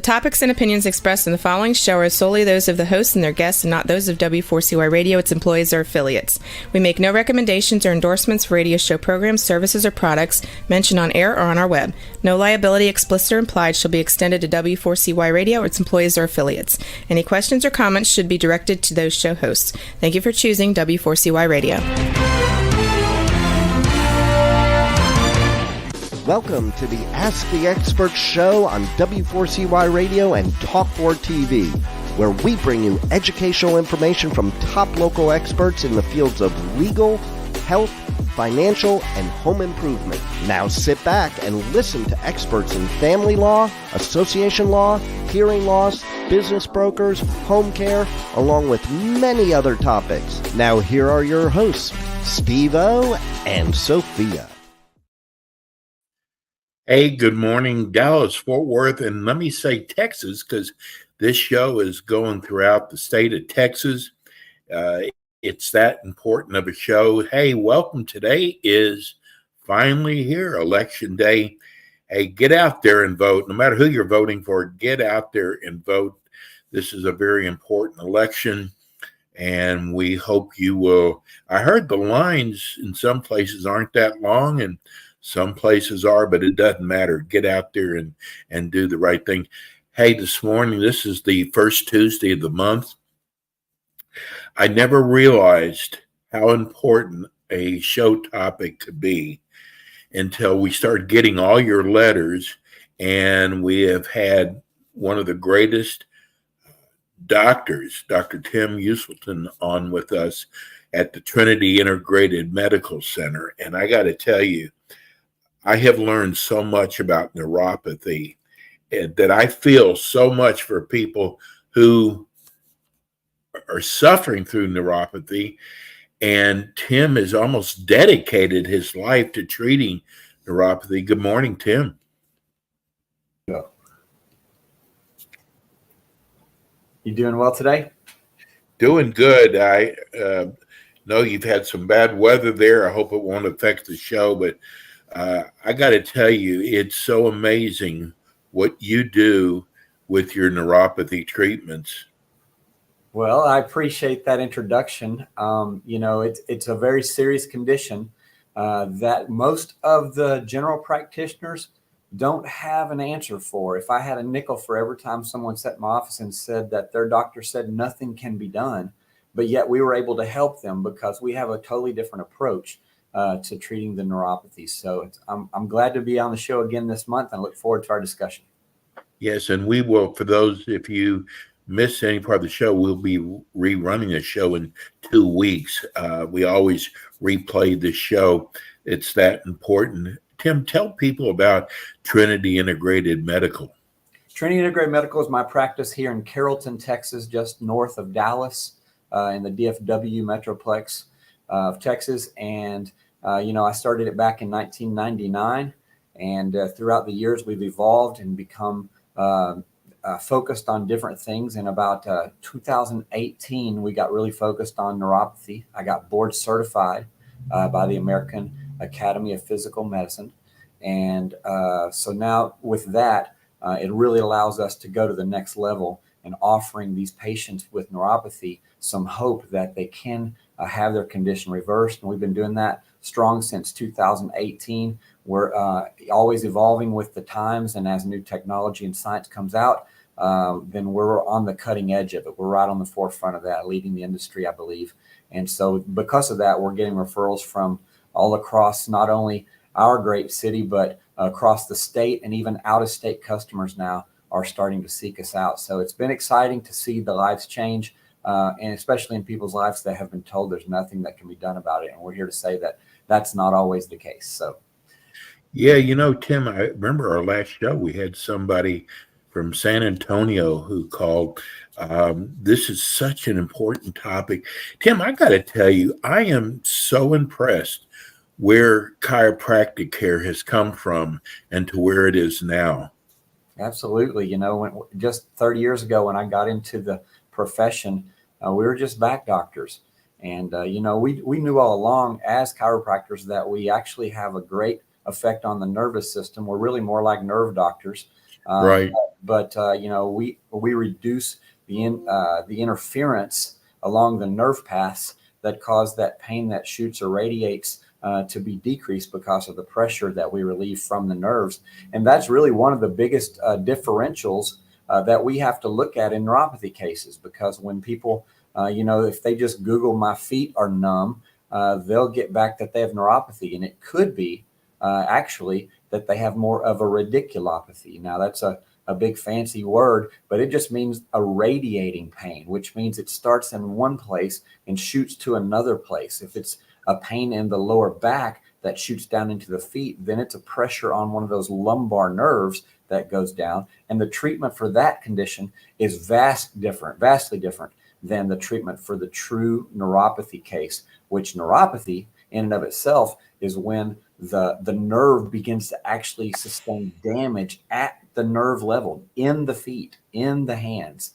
topics and opinions expressed in the following show are solely those of the hosts and their guests and not those of W4CY Radio, its employees, or affiliates. We make no recommendations or endorsements for radio show programs, services, or products mentioned on air or on our web. No liability, explicit or implied, shall be extended to W4CY Radio or its employees or affiliates. Any questions or comments should be directed to those show hosts. Thank you for choosing W4CY Radio. Welcome to the Ask the Expert show on W4CY Radio and Talk4 TV, where we bring you educational information from top local experts in the fields of legal, health, financial, and home improvement. Now sit back and listen to experts in family law, association law, hearing loss, business brokers, home care, along with many other topics. Now here are your hosts, Steve-O and Sophia. Hey, good morning, Dallas, Fort Worth, and let me say Texas, because this show is going throughout the state of Texas. It's that important of a show. Hey, welcome. Today is finally here, Election Day. Hey, get out there and vote. No matter who you're voting for, get out there and vote. This is a very important election, and we hope you will. I heard the lines in some places aren't that long, and some places are, but it doesn't matter. Get out there and do the right thing. Hey, this morning, this is the first Tuesday of the month. I never realized how important a show topic could be until we started getting all your letters, and we have had one of the greatest doctors, Dr. Tim Usselton, on with us at the Trinity Integrated Medical Center. And I got to tell you, I have learned so much about neuropathy that I feel so much for people who are suffering through neuropathy. And Tim has almost dedicated his life to treating neuropathy. Good morning, Tim. Yeah. You doing well today? Doing good. I know you've had some bad weather there. I hope it won't affect the show, but I got to tell you, it's so amazing what you do with your neuropathy treatments. Well, I appreciate that introduction. It's a very serious condition that most of the general practitioners don't have an answer for. If I had a nickel for every time someone sat in my office and said that their doctor said nothing can be done, but yet we were able to help them because we have a totally different approach to treating the neuropathy. So I'm glad to be on the show again this month and look forward to our discussion. Yes, and we will, for those, if you miss any part of the show, we'll be rerunning the show in 2 weeks. We always replay the show. It's that important. Tim, tell people about Trinity Integrated Medical. Trinity Integrated Medical is my practice here in Carrollton, Texas, just north of Dallas, in the DFW Metroplex of Texas. And I started it back in 1999, and throughout the years we've evolved and become focused on different things. In about 2018, we got really focused on neuropathy. I got board certified by the American Academy of Physical Medicine, and so now with that, it really allows us to go to the next level and offering these patients with neuropathy some hope that they can have their condition reversed. And we've been doing that strong since 2018. We're always evolving with the times, and as new technology and science comes out, then we're on the cutting edge of it. We're right on the forefront of that, leading the industry, I believe. And so because of that, we're getting referrals from all across not only our great city, but across the state, and even out-of-state customers now are starting to seek us out. So it's been exciting to see the lives change, and especially in people's lives that have been told there's nothing that can be done about it. And we're here to say that that's not always the case. So, yeah, Tim, I remember our last show, we had somebody from San Antonio who called. This is such an important topic. Tim, I got to tell you, I am so impressed where chiropractic care has come from and to where it is now. Absolutely. Just 30 years ago when I got into the profession, we were just back doctors. And, we knew all along as chiropractors that we actually have a great effect on the nervous system. We're really more like nerve doctors. Right. We reduce the interference along the nerve paths that cause that pain that shoots or radiates to be decreased because of the pressure that we relieve from the nerves. And that's really one of the biggest differentials that we have to look at in neuropathy cases, because when people, if they just Google "my feet are numb," they'll get back that they have neuropathy. And it could be actually that they have more of a radiculopathy. Now, that's a big fancy word, but it just means a radiating pain, which means it starts in one place and shoots to another place. If it's a pain in the lower back that shoots down into the feet, then it's a pressure on one of those lumbar nerves that goes down. And the treatment for that condition is vastly different than the treatment for the true neuropathy case, which neuropathy in and of itself is when the nerve begins to actually sustain damage at the nerve level in the feet, in the hands,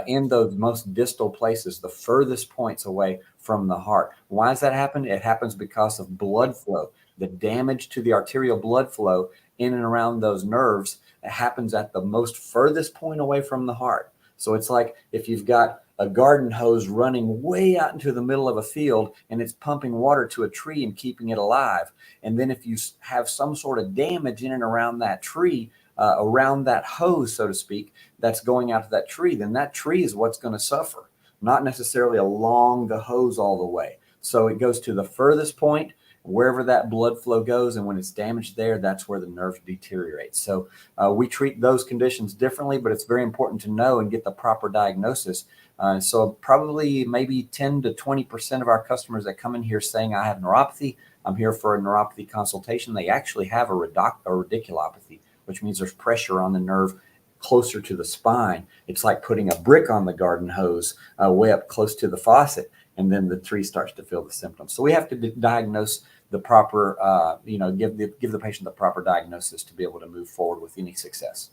in those most distal places, the furthest points away from the heart. Why does that happen? It happens because of blood flow. The damage to the arterial blood flow in and around those nerves happens at the most furthest point away from the heart. So it's like if you've got a garden hose running way out into the middle of a field and it's pumping water to a tree and keeping it alive. And then if you have some sort of damage in and around that tree, around that hose, so to speak, that's going out to that tree, then that tree is what's going to suffer, not necessarily along the hose all the way. So it goes to the furthest point, wherever that blood flow goes, and when it's damaged there, that's where the nerve deteriorates. So we treat those conditions differently, but it's very important to know and get the proper diagnosis. So probably maybe 10 to 20% of our customers that come in here saying, "I have neuropathy, I'm here for a neuropathy consultation," they actually have a radiculopathy, which means there's pressure on the nerve closer to the spine. It's like putting a brick on the garden hose way up close to the faucet, and then the tree starts to feel the symptoms. So we have to diagnose the proper, give the patient the proper diagnosis to be able to move forward with any success.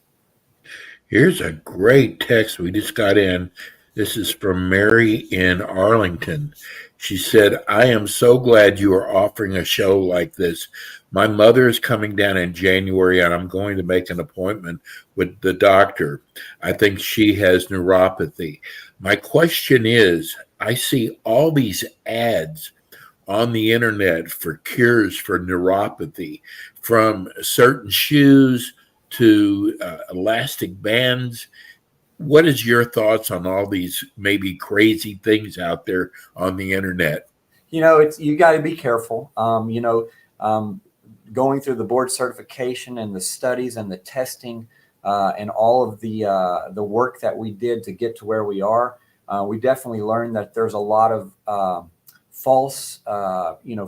Here's a great text we just got in. This is from Mary in Arlington. She said, "I am so glad you are offering a show like this. My mother is coming down in January and I'm going to make an appointment with the doctor. I think she has neuropathy. My question is, I see all these ads on the internet for cures for neuropathy, from certain shoes to elastic bands. What is your thoughts on all these maybe crazy things out there on the internet?" You got to be careful. Going through the board certification and the studies and the testing and all of the work that we did to get to where we are, we definitely learned that there's a lot of false,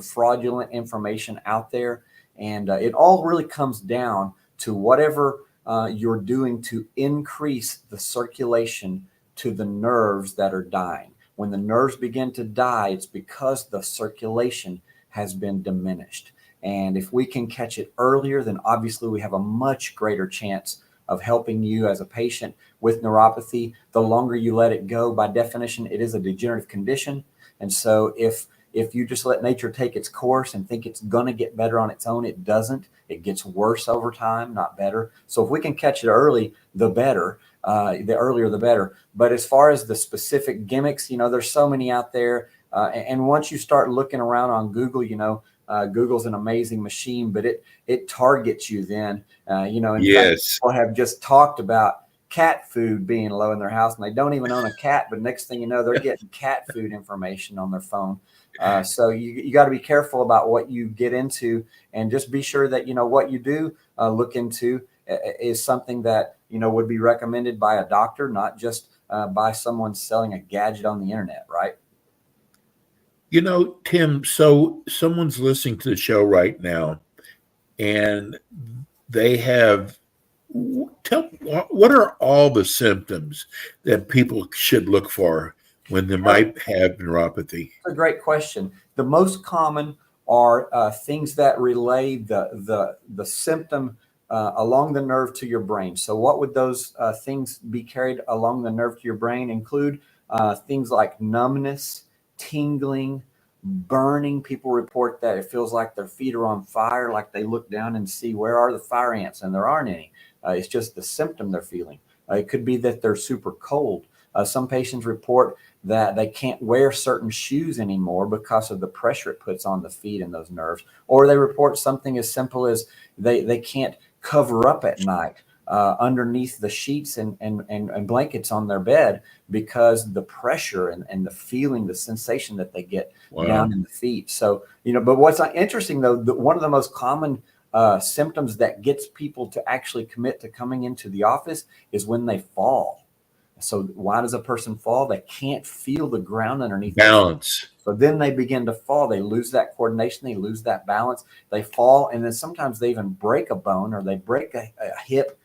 fraudulent information out there. And it all really comes down to whatever you're doing to increase the circulation to the nerves that are dying. When the nerves begin to die, it's because the circulation has been diminished. And if we can catch it earlier, then obviously we have a much greater chance of helping you as a patient with neuropathy. The longer you let it go, by definition, it is a degenerative condition. And so if you just let nature take its course and think it's going to get better on its own, it doesn't. It gets worse over time, not better. So if we can catch it early, the better. The earlier, the better. But as far as the specific gimmicks, there's so many out there. And once you start looking around on Google, Google's an amazing machine, but it targets you then. In fact, people have just talked about cat food being low in their house, and they don't even own a cat, but next thing you know, they're getting cat food information on their phone. So you got to be careful about what you get into, and just be sure that what you do look into is something that would be recommended by a doctor, not just by someone selling a gadget on the internet, right? Tim, so someone's listening to the show right now and they have, what are all the symptoms that people should look for when they might have neuropathy? That's a great question. The most common are things that relay the symptom along the nerve to your brain. So what would those things be carried along the nerve to your brain include? Things like numbness, tingling, burning. People report that it feels like their feet are on fire, like they look down and see, where are the fire ants? And there aren't any. It's just the symptom they're feeling. It could be that they're super cold. Some patients report that they can't wear certain shoes anymore because of the pressure it puts on the feet and those nerves. Or they report something as simple as they can't cover up at night underneath the sheets and blankets on their bed because the pressure and the feeling, the sensation that they get down in the feet. So, but what's interesting though, one of the most common symptoms that gets people to actually commit to coming into the office is when they fall. So why does a person fall? They can't feel the ground underneath balance. So then they begin to fall. They lose that coordination. They lose that balance. They fall. And then sometimes they even break a bone or they break a hip,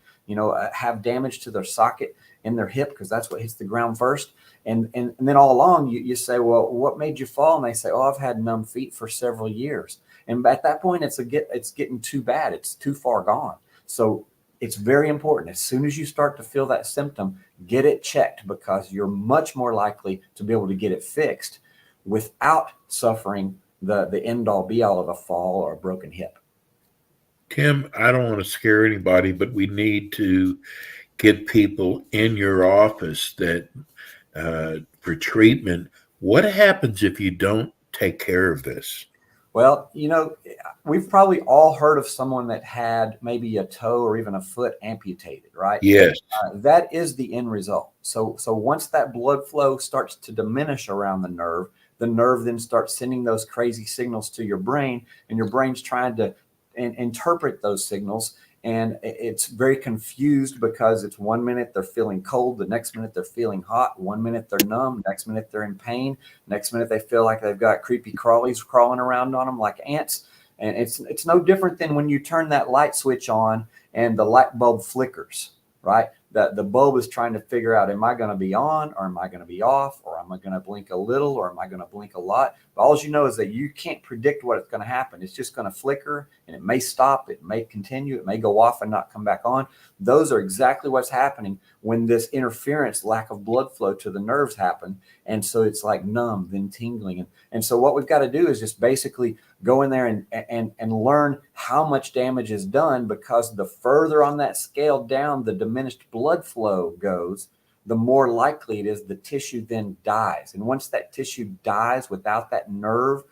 have damage to their socket in their hip because that's what hits the ground first. And then all along you say, well, what made you fall? And they say, oh, I've had numb feet for several years. And at that point, it's getting too bad. It's too far gone. So it's very important. As soon as you start to feel that symptom, get it checked because you're much more likely to be able to get it fixed without suffering the end all be all of a fall or a broken hip. Tim, I don't want to scare anybody, but we need to get people in your office that for treatment. What happens if you don't take care of this? Well, we've probably all heard of someone that had maybe a toe or even a foot amputated, right? Yes. That is the end result. So once that blood flow starts to diminish around the nerve then starts sending those crazy signals to your brain, and your brain's trying to interpret those signals. And it's very confused because it's 1 minute they're feeling cold, the next minute they're feeling hot, 1 minute they're numb, next minute they're in pain, next minute they feel like they've got creepy crawlies crawling around on them like ants. And it's no different than when you turn that light switch on and the light bulb flickers, right? The bulb is trying to figure out, am I going to be on or am I going to be off, or am I going to blink a little or am I going to blink a lot? But all you know is that you can't predict what is going to happen. It's just going to flicker and it may stop, it may continue, it may go off and not come back on. Those are exactly what's happening when this interference, lack of blood flow to the nerves happen. And so it's like numb, then tingling. And so what we've got to do is just basically go in there and learn how much damage is done, because the further on that scale down the diminished blood flow goes, the more likely it is the tissue then dies. And once that tissue dies without that nerve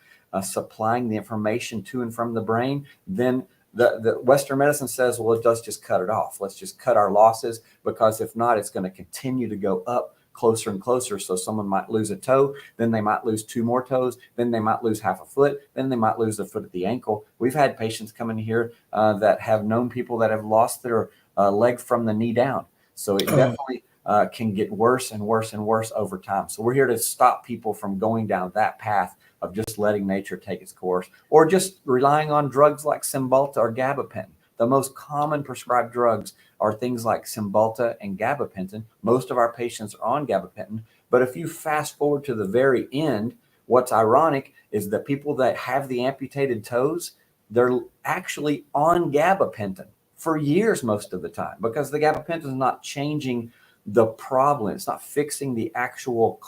supplying the information to and from the brain, then the Western medicine says, well, let's just cut it off. Let's just cut our losses, because if not, it's going to continue to go up closer and closer. So someone might lose a toe, then they might lose 2 more toes, then they might lose half a foot, then they might lose a foot at the ankle. We've had patients come in here that have known people that have lost their leg from the knee down. So it definitely can get worse and worse and worse over time. So we're here to stop people from going down that path of just letting nature take its course, or just relying on drugs like Cymbalta or gabapentin. The most common prescribed drugs are things like Cymbalta and gabapentin. Most of our patients are on gabapentin. But if you fast forward to the very end, what's ironic is that people that have the amputated toes, they're actually on gabapentin for years most of the time, because the gabapentin is not changing the problem. It's not fixing the actual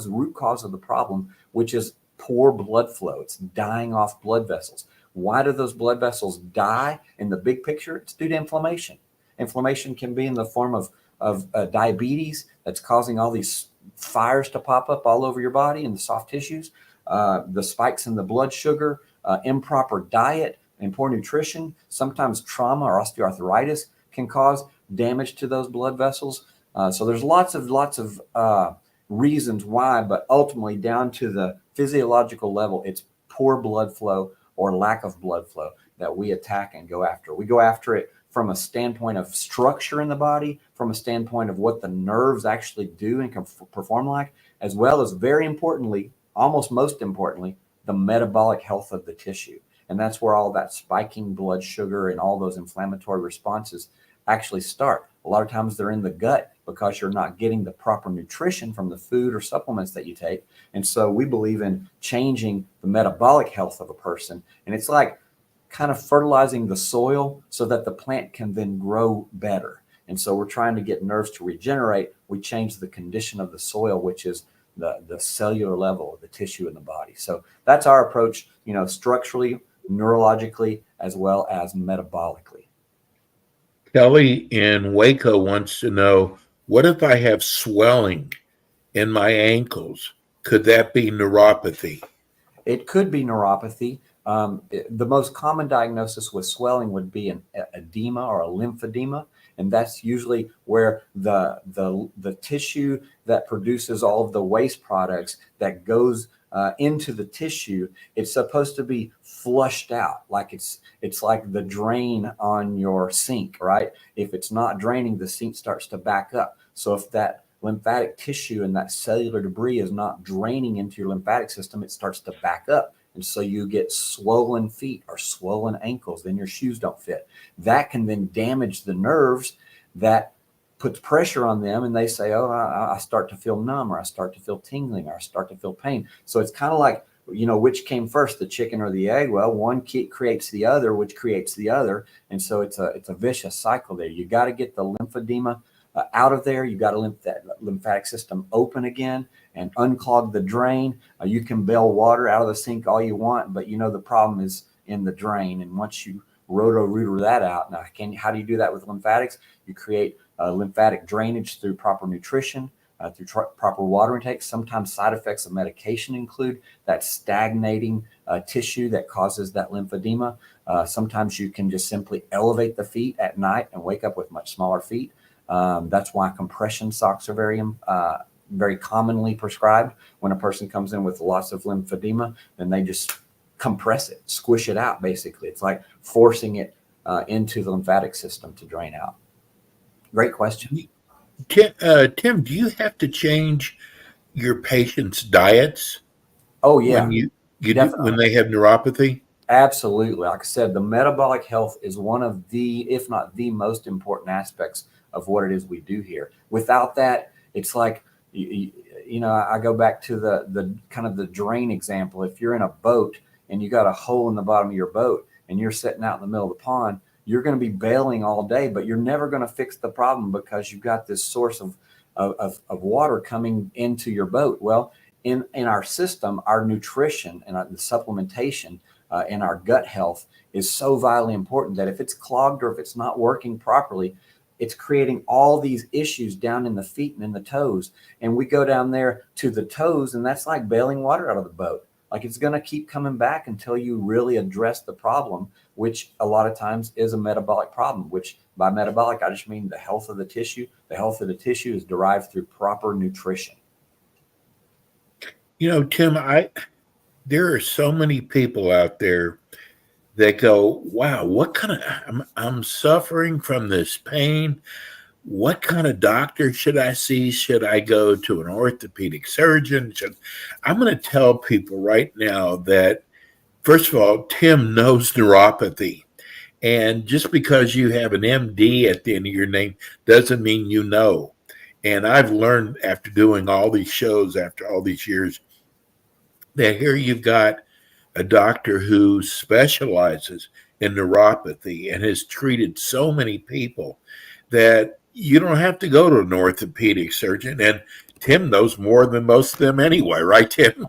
root cause of the problem, which is poor blood flow. It's dying off blood vessels. Why do those blood vessels die in the big picture? It's due to inflammation. Inflammation can be in the form of diabetes that's causing all these fires to pop up all over your body and the soft tissues, the spikes in the blood sugar, improper diet and poor nutrition. Sometimes trauma or osteoarthritis can cause damage to those blood vessels. So there's lots of reasons why, but ultimately down to the physiological level, it's poor blood flow or lack of blood flow that we attack and go after. We go after it from a standpoint of structure in the body, from a standpoint of what the nerves actually do and can perform like, as well as, very importantly, almost most importantly, the metabolic health of the tissue. And that's where all that spiking blood sugar and all those inflammatory responses actually start. A lot of times they're in the gut because you're not getting the proper nutrition from the food or supplements that you take. And so we believe in changing the metabolic health of a person. And it's like kind of fertilizing the soil so that the plant can then grow better. And so we're trying to get nerves to regenerate. We change the condition of the soil, which is the cellular level of the tissue in the body. So that's our approach, structurally, neurologically, as well as metabolically. Kelly in Waco wants to know, what if I have swelling in my ankles? Could that be neuropathy? It could be neuropathy. The most common diagnosis with swelling would be an edema or a lymphedema, and that's usually where the tissue that produces all of the waste products that goes into the tissue, it's supposed to be flushed out, like it's like the drain on your sink, right? If it's not draining, the sink starts to back up. So if that lymphatic tissue and that cellular debris is not draining into your lymphatic system, it starts to back up. And so you get swollen feet or swollen ankles, then your shoes don't fit. That can then damage the nerves, that puts pressure on them, and they say, oh, I start to feel numb, or I start to feel tingling, or I start to feel pain. So it's kind of like, which came first, the chicken or the egg? Well, one creates the other, which creates the other. And so it's a vicious cycle there. You got to get the lymphedema out of there. You got to that lymphatic system open again and unclog the drain. You can bail water out of the sink all you want, but the problem is in the drain. And once you roto-rooter that out, now how do you do that with lymphatics? You create lymphatic drainage through proper nutrition, through proper water intake. Sometimes side effects of medication include that stagnating tissue that causes that lymphedema. Sometimes you can just simply elevate the feet at night and wake up with much smaller feet. That's why compression socks are very commonly prescribed. When a person comes in with lots of lymphedema, then they just compress it, squish it out, basically. It's like forcing it into the lymphatic system to drain out. Great question. Tim, do you have to change your patients' diets? Oh, yeah. When you do, when they have neuropathy? Absolutely. Like I said, the metabolic health is one of the, if not the most important aspects of what it is we do here. Without that, it's like, I go back to the kind of the drain example. If you're in a boat and you got a hole in the bottom of your boat and you're sitting out in the middle of the pond, you're going to be bailing all day, but you're never going to fix the problem because you've got this source of water coming into your boat. Well, in our system, our nutrition and the supplementation and our gut health is so vitally important that if it's clogged or if it's not working properly, it's creating all these issues down in the feet and in the toes. And we go down there to the toes, and that's like bailing water out of the boat. Like, it's going to keep coming back until you really address the problem, which a lot of times is a metabolic problem, which by metabolic, I just mean the health of the tissue. The health of the tissue is derived through proper nutrition. Tim, there are so many people out there that go, wow, what kind of, I'm suffering from this pain. What kind of doctor should I see? Should I go to an orthopedic surgeon? I'm going to tell people right now that, first of all, Tim knows neuropathy. And just because you have an MD at the end of your name doesn't mean you know. And I've learned after doing all these shows, after all these years, that here you've got a doctor who specializes in neuropathy and has treated so many people that you don't have to go to an orthopedic surgeon. And Tim knows more than most of them anyway, right, Tim?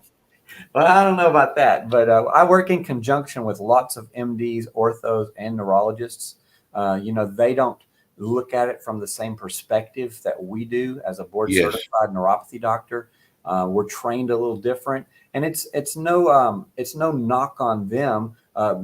Well, I don't know about that, but I work in conjunction with lots of MDs, orthos, and neurologists. They don't look at it from the same perspective that we do as a board certified neuropathy doctor. We're trained a little different, and it's no knock on them.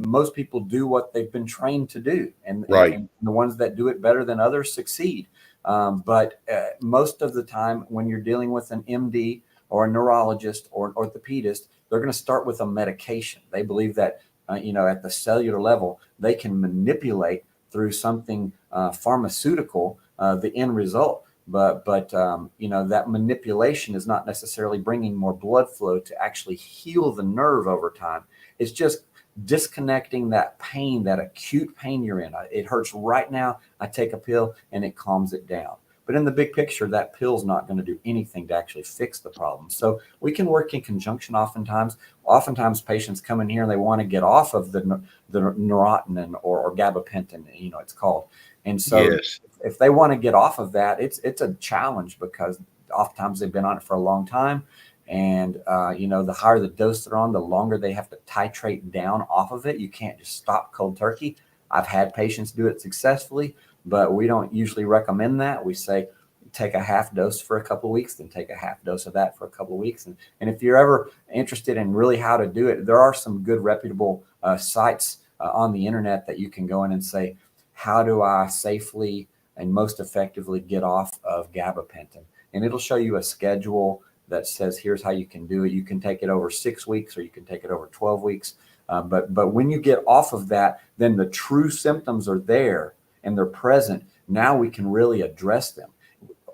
Most people do what they've been trained to do, and the ones that do it better than others succeed. But most of the time, when you're dealing with an MD or a neurologist or an orthopedist, they're going to start with a medication. They believe that at the cellular level, they can manipulate through something pharmaceutical the end result. But that manipulation is not necessarily bringing more blood flow to actually heal the nerve over time. It's just disconnecting that pain, that acute pain you're in. It hurts right now. I take a pill and it calms it down. But in the big picture, that pill's not going to do anything to actually fix the problem. So we can work in conjunction oftentimes. Oftentimes patients come in here and they want to get off of the neurotonin or gabapentin, it's called. And so if they want to get off of that, it's a challenge because oftentimes they've been on it for a long time. And, the higher the dose they're on, the longer they have to titrate down off of it. You can't just stop cold turkey. I've had patients do it successfully. but we don't usually recommend that. We say take a half dose for a couple of weeks, then take a half dose of that for a couple of weeks. And if you're ever interested in really how to do it, there are some good reputable sites on the internet that you can go in and say, how do I safely and most effectively get off of gabapentin? And it'll show you a schedule that says, here's how you can do it. You can take it over 6 weeks or you can take it over 12 weeks. But when you get off of that, then the true symptoms are there and they're present. Now we can really address them.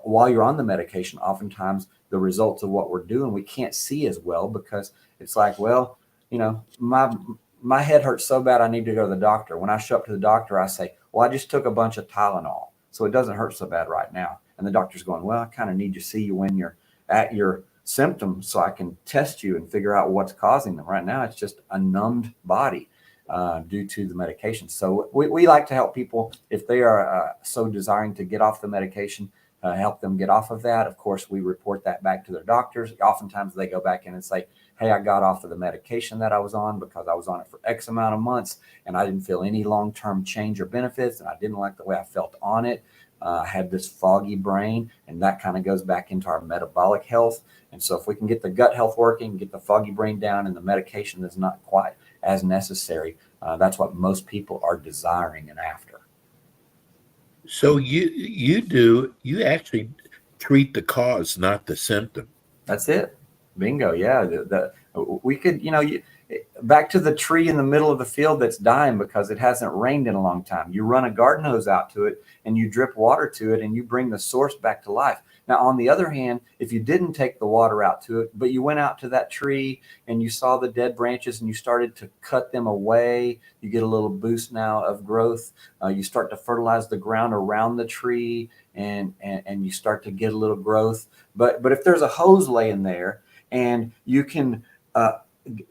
While you're on the medication, oftentimes the results of what we're doing, we can't see as well, because it's like, well, you know, my head hurts so bad I need to go to the doctor. When I show up to the doctor, I say, well, I just took a bunch of Tylenol, so it doesn't hurt so bad right now. And the doctor's going, well, I kind of need to see you when you're at your symptoms so I can test you and figure out what's causing them. Right now, it's just a numbed body due to the medication. So we like to help people if they are so desiring to get off the medication, help them get off of that. Of course, we report that back to their doctors. Oftentimes they go back in and say, hey, I got off of the medication that I was on because I was on it for X amount of months and I didn't feel any long-term change or benefits, and I didn't like the way I felt on it. I had this foggy brain, and that kind of goes back into our metabolic health. And so if we can get the gut health working, get the foggy brain down, and the medication is not quite as necessary, that's what most people are desiring and after. So you actually treat the cause, not the symptom. That's it. Bingo. Yeah. We could, back to the tree in the middle of the field that's dying because it hasn't rained in a long time. You run a garden hose out to it and you drip water to it and you bring the source back to life. Now, on the other hand, if you didn't take the water out to it, but you went out to that tree and you saw the dead branches and you started to cut them away, you get a little boost now of growth. You start to fertilize the ground around the tree and you start to get a little growth. But if there's a hose laying there and you can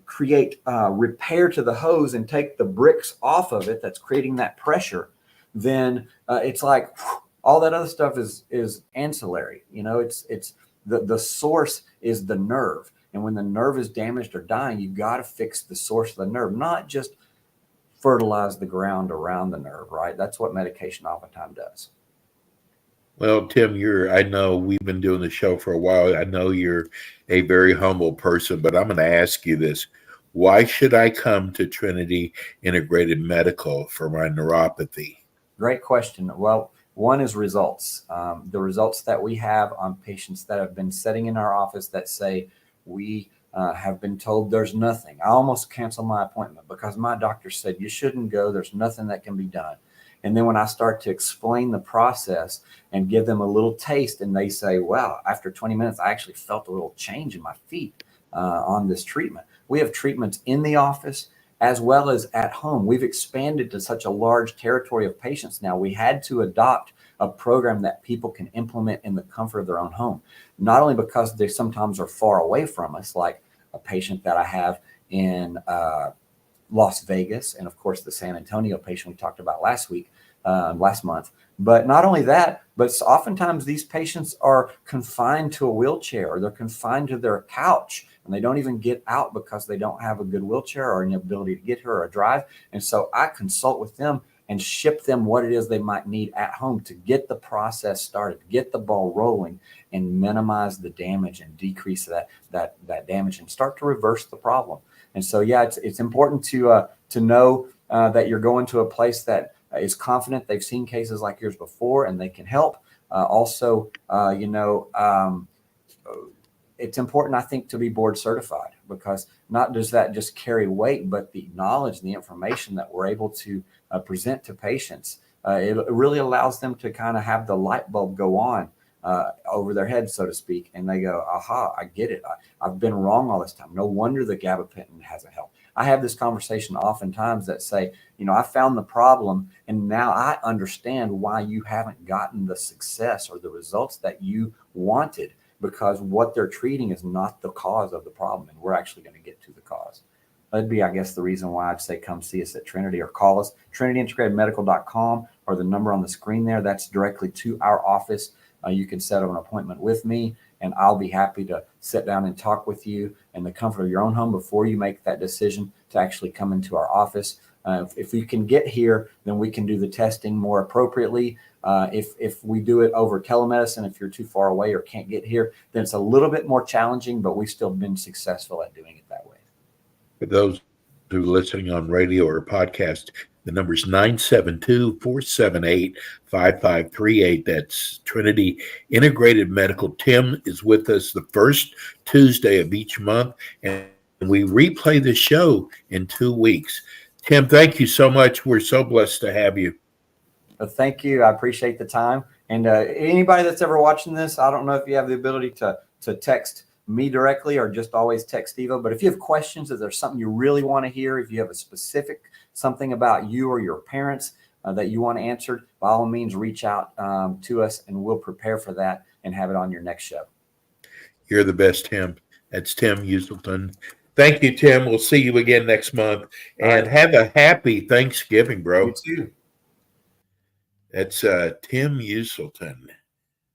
create repair to the hose and take the bricks off of it that's creating that pressure, then it's like all that other stuff is ancillary. It's the source is the nerve, and when the nerve is damaged or dying, you got to fix the source of the nerve, not just fertilize the ground around the nerve. Right? That's what medication oftentimes does. Well, Tim, I know we've been doing the show for a while. I know you're a very humble person, but I'm going to ask you this. Why should I come to Trinity Integrated Medical for my neuropathy? Great question. Well, one is results. The results that we have on patients that have been sitting in our office that say, we have been told there's nothing. I almost canceled my appointment because my doctor said, you shouldn't go. There's nothing that can be done. And then when I start to explain the process and give them a little taste, and they say, wow, after 20 minutes, I actually felt a little change in my feet on this treatment. We have treatments in the office as well as at home. We've expanded to such a large territory of patients now. We had to adopt a program that people can implement in the comfort of their own home, not only because they sometimes are far away from us, like a patient that I have in Las Vegas, and of course the San Antonio patient we talked about last month. But not only that, but oftentimes these patients are confined to a wheelchair or they're confined to their couch and they don't even get out because they don't have a good wheelchair or any ability to get here or drive. And so I consult with them and ship them what it is they might need at home to get the process started, get the ball rolling and minimize the damage and decrease that damage and start to reverse the problem. And so, yeah, it's important to know that you're going to a place that is confident. They've seen cases like yours before and they can help. It's important, I think, to be board certified, because not does that just carry weight, but the knowledge, the information that we're able to present to patients, it really allows them to kind of have the light bulb go on over their head, so to speak. And they go, aha, I get it. I've been wrong all this time. No wonder the gabapentin hasn't helped. I have this conversation oftentimes that say, I found the problem and now I understand why you haven't gotten the success or the results that you wanted, because what they're treating is not the cause of the problem. And we're actually going to get to the cause. That'd be, I guess, the reason why I'd say come see us at Trinity or call us, trinityintegratedmedical.com, or the number on the screen there. That's directly to our office. You can set up an appointment with me, and I'll be happy to sit down and talk with you in the comfort of your own home before you make that decision to actually come into our office. If we can get here, then we can do the testing more appropriately. If we do it over telemedicine, if you're too far away or can't get here, then it's a little bit more challenging, but we've still been successful at doing it that way. For those who are listening on radio or podcast, the number is 972-478-5538. That's Trinity Integrated Medical. Tim is with us the first Tuesday of each month, and we replay the show in 2 weeks. Tim, thank you so much. We're so blessed to have you. Well, thank you. I appreciate the time. And anybody that's ever watching this, I don't know if you have the ability to text me directly or just always text Evo. But if you have questions, if there's something you really want to hear, if you have a specific something about you or your parents that you want answered, by all means, reach out to us and we'll prepare for that and have it on your next show. You're the best, Tim. That's Tim Uselton. Thank you, Tim. We'll see you again next month. And have a happy Thanksgiving, bro. You too. That's Tim Uselton.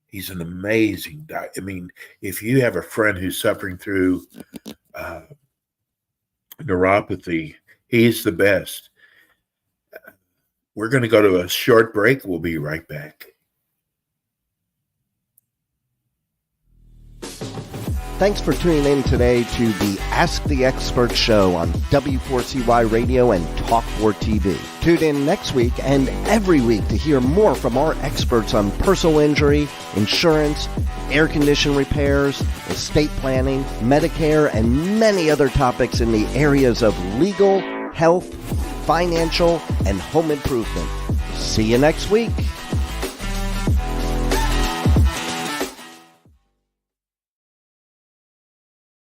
He's an amazing doctor. I mean, if you have a friend who's suffering through neuropathy, he's the best. We're going to go to a short break. We'll be right back. Thanks for tuning in today to the Ask the Expert show on W4CY Radio and Talk4 TV. Tune in next week and every week to hear more from our experts on personal injury, insurance, air condition repairs, estate planning, Medicare, and many other topics in the areas of legal, health, financial, and home improvement. See you next week.